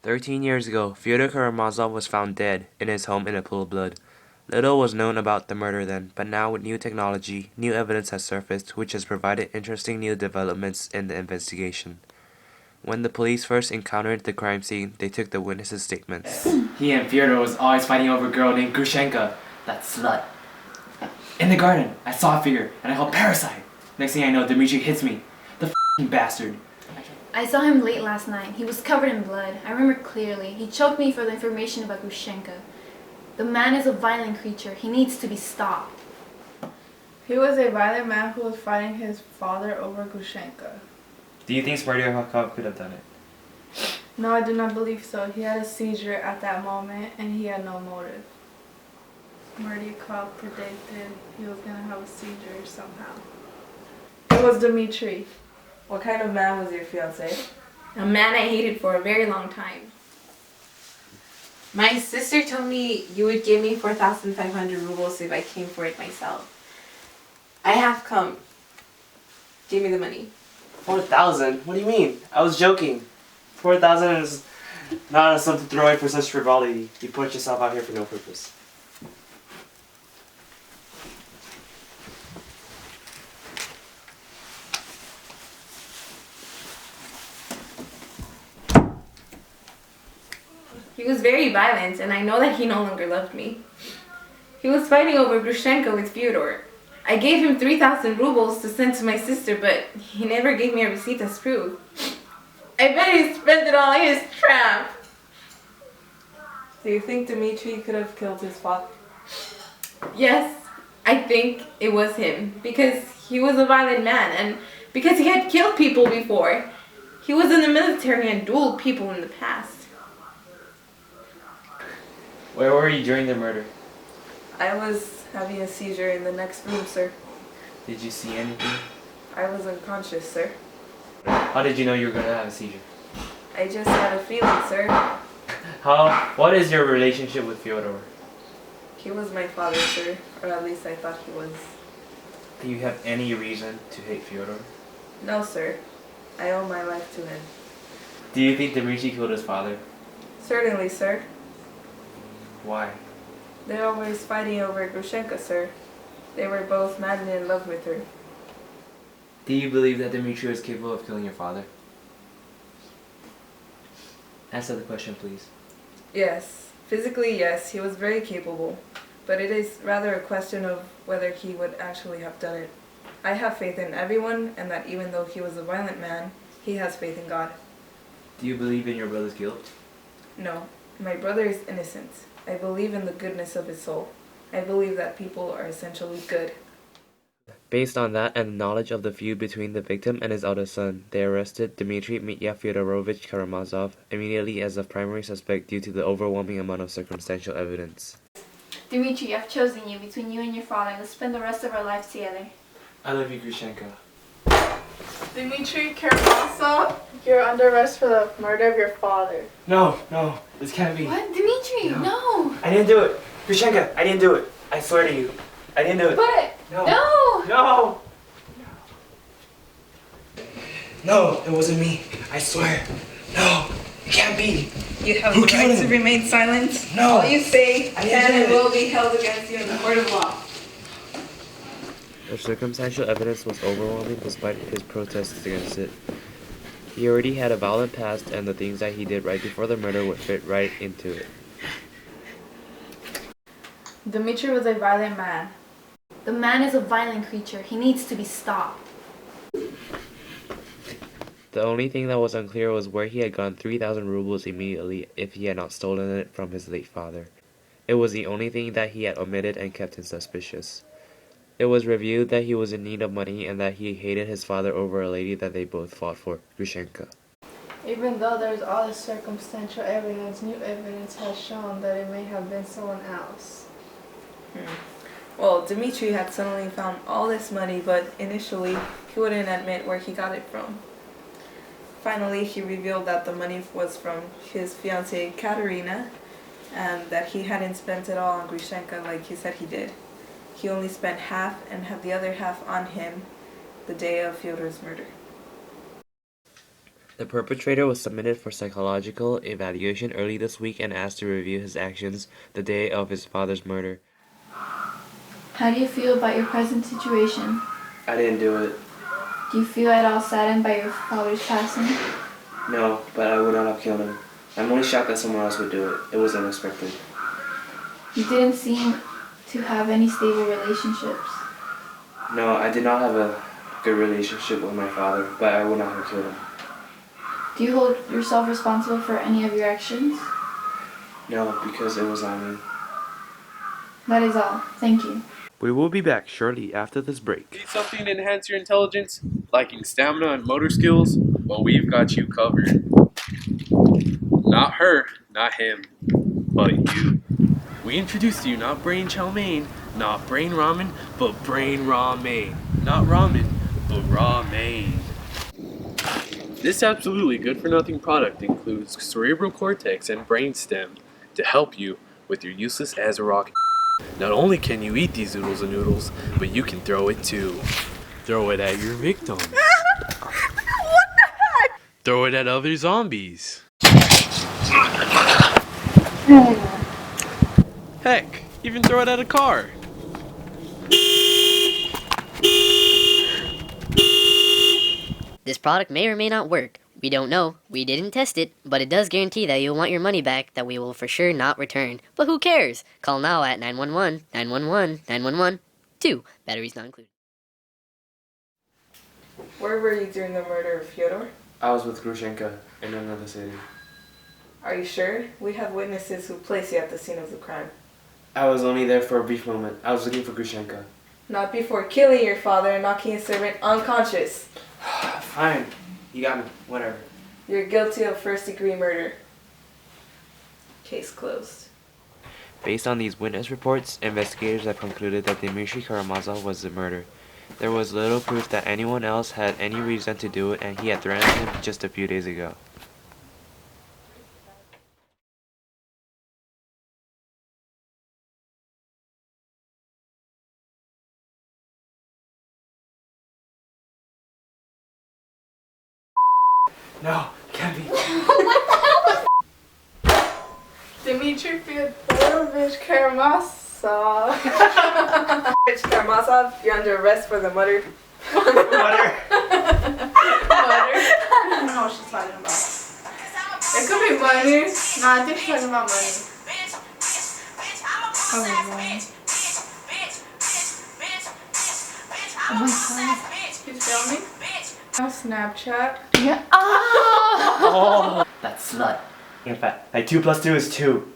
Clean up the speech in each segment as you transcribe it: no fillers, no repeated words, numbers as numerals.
13 years ago, Fyodor Karamazov was found dead in his home in a pool of blood. Little was known about the murder then, but now with new technology, new evidence has surfaced which has provided interesting new developments in the investigation. When the police first encountered the crime scene, they took the witnesses' statements. He and Fyodor was always fighting over a girl named Grushenka, that slut. In the garden, I saw a figure, and I called Parasite. Next thing I know, Dmitri hits me. The f***ing bastard. I saw him late last night. He was covered in blood. I remember clearly. He choked me for the information about Grushenka. The man is a violent creature. He needs to be stopped. He was a violent man who was fighting his father over Grushenka. Do you think Smartyakov could have done it? No, I do not believe so. He had a seizure at that moment and he had no motive. Smartyakov predicted he was going to have a seizure somehow. It was Dmitri. What kind of man was your fiancé? A man I hated for a very long time. My sister told me you would give me 4,500 rubles if I came for it myself. I have come. Give me the money. 4,000? What do you mean? I was joking. 4,000 is not something to throw away for such frivolity. You put yourself out here for no purpose. He was very violent, and I know that he no longer loved me. He was fighting over Grushenka with Fyodor. I gave him 3,000 rubles to send to my sister, but he never gave me a receipt as proof. I bet he spent it all in his trap. Do you think Dmitri could have killed his father? Yes, I think it was him, because he was a violent man, and because he had killed people before. He was in the military and dueled people in the past. Where were you during the murder? I was having a seizure in the next room, sir. Did you see anything? I was unconscious, sir. How did you know you were going to have a seizure? I just had a feeling, sir. What is your relationship with Fyodor? He was my father, sir. Or at least I thought he was. Do you have any reason to hate Fyodor? No, sir. I owe my life to him. Do you think Dmitri killed his father? Certainly, sir. Why? They're always fighting over Grushenka, sir. They were both madly in love with her. Do you believe that Dmitri was capable of killing your father? Answer the question, please. Yes. Physically, yes, he was very capable. But it is rather a question of whether he would actually have done it. I have faith in everyone, and that even though he was a violent man, he has faith in God. Do you believe in your brother's guilt? No. My brother is innocent. I believe in the goodness of his soul. I believe that people are essentially good. Based on that and the knowledge of the feud between the victim and his eldest son, they arrested Dmitry Mitya Fyodorovich Karamazov immediately as the primary suspect due to the overwhelming amount of circumstantial evidence. Dmitry, I've chosen you. Between you and your father, let's spend the rest of our lives together. I love you, Grushenka. Dmitri Karamazov, you're under arrest for the murder of your father. No, this can't be. What? Dmitry, no! I didn't do it. Grushenka, I didn't do it. I swear to you. I didn't do it. But, no! No, it wasn't me. I swear. No, it can't be. You have Who the killed right to him? remain silent. No. All you say I can didn't and do it. will be held against you in the court of law. The circumstantial evidence was overwhelming despite his protests against it. He already had a violent past, and the things that he did right before the murder would fit right into it. Dmitri was a violent man. The man is a violent creature. He needs to be stopped. The only thing that was unclear was where he had gotten 3,000 rubles immediately if he had not stolen it from his late father. It was the only thing that he had omitted and kept him suspicious. It was revealed that he was in need of money and that he hated his father over a lady that they both fought for, Grushenka. Even though there's all this circumstantial evidence, new evidence has shown that it may have been someone else. Well, Dmitri had suddenly found all this money, but initially he wouldn't admit where he got it from. Finally, he revealed that the money was from his fiancée Katerina, and that he hadn't spent it all on Grushenka like he said he did. He only spent half and had the other half on him the day of Fyodor's murder. The perpetrator was submitted for psychological evaluation early this week and asked to review his actions the day of his father's murder. How do you feel about your present situation? I didn't do it. Do you feel at all saddened by your father's passing? No, but I would not have killed him. I'm only shocked that someone else would do it. It was unexpected. You didn't seem to have any stable relationships. No, I did not have a good relationship with my father, but I would not have killed him. Do you hold yourself responsible for any of your actions? No, because it was on me. That is all. Thank you. We will be back shortly after this break. Need something to enhance your intelligence, lacking stamina and motor skills? Well, we've got you covered. Not her, not him, but you. We introduced to you not brain chow mein, not brain ramen, but brain ramen. Not ramen, but ramen. This absolutely good-for-nothing product includes cerebral cortex and brainstem to help you with your useless as a rock. Not only can you eat these oodles and noodles, but you can throw it too. Throw it at your victims. What the heck? Throw it at other zombies. Heck, even throw it at a car. This product may or may not work. We don't know. We didn't test it, but it does guarantee that you'll want your money back that we will for sure not return. But who cares? Call now at 911, 911, 911. 2. Batteries not included. Where were you during the murder of Fyodor? I was with Grushenka in another city. Are you sure? We have witnesses who placed you at the scene of the crime. I was only there for a brief moment. I was looking for Grushenka. Not before killing your father and knocking his servant unconscious. Fine. You got me. Whatever. You're guilty of first-degree murder. Case closed. Based on these witness reports, investigators have concluded that Dmitry Karamazov was the murderer. There was little proof that anyone else had any reason to do it, and he had threatened him just a few days ago. No, can't be. Dmitry Fyodorovich Karamazov. Rich Karamazov, you're under arrest for the murder. Butter. I don't know what she's talking about. It could be money. No, I think she's talking about money. Oh my god. Oh my god. You filming? On Snapchat. Yeah. Oh, that slut. In fact, like 2 + 2 is 2.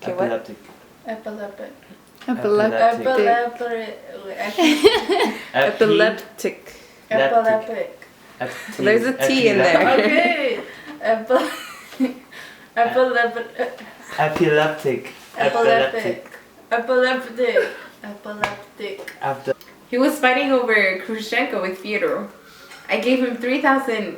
Okay, what? Epileptic. Epileptic. Epileptic. Epileptic. Epileptic. There's a T in there. Okay. Epileptic. Epileptic. Epileptic. Epileptic. Epileptic. He was fighting over Khrushchenko with Fyodor. I gave him 3,000